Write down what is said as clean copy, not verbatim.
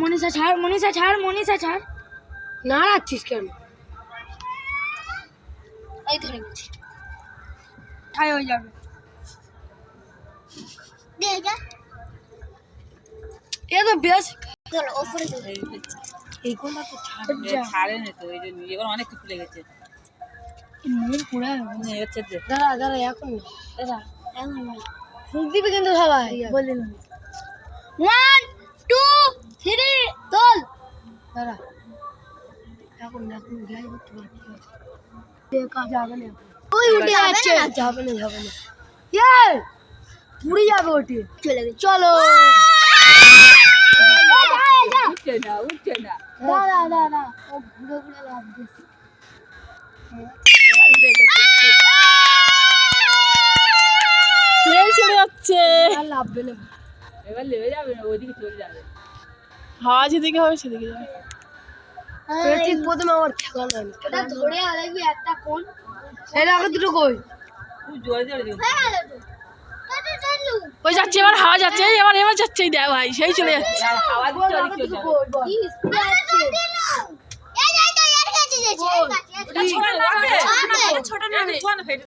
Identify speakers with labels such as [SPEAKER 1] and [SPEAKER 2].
[SPEAKER 1] মনীষা ছাড়, মনীষা ছাড়, মনীষা ছাড়। নাড়াচ্ছিস কেন? এই ধরে গেছি, ঠাই হয়ে যাবে। এ তো বেশ এইগুলো তো ছাড়ে না তো, এই যে এখন অনেক কিছু লেগেছে। দাঁড়া দাঁড়া, এখন দাঁড়া, এখন ফুল দিবে কিন্তু সবাই বললেন। 1 2 3 তোল। দাঁড়া, এখন এখন যাই করতে পারছি যাবে না, ওই উঠে যাচ্ছে। যাবে না যাবে না, পুরি যাবে ওটি। চলে গেছে, চলো। উঠছে না উঠছে না, দাঁড়া দাঁড়া, ও ঘুরে ঘুরে লাভ দিচ্ছে।
[SPEAKER 2] চলে যাচ্ছে,
[SPEAKER 1] আর লাভবে না,
[SPEAKER 2] এবার লেগে যাবে না, ওইদিকে চলে যাবে। হাওয়া যেদিকে হবে সেদিকে যাবে।
[SPEAKER 1] ঠিক প্রথমে আমার খেলা নাই, এটা ধরে আলাইবি একটা কোন, এটা আগে দুটো কই জোরে জোরে দিও।
[SPEAKER 2] ওই যাচ্ছে, এবার হাওয়া যাচ্ছে, এবার এবার যাচ্ছে, দেখ ভাই সেই চলে যাচ্ছে।
[SPEAKER 1] হাওয়া দিচ্ছে ওদিকে চলে যাবে। কি স্পিড আছে, এই যাই তো এর কাছে যাচ্ছে, ছোট না ছোট না।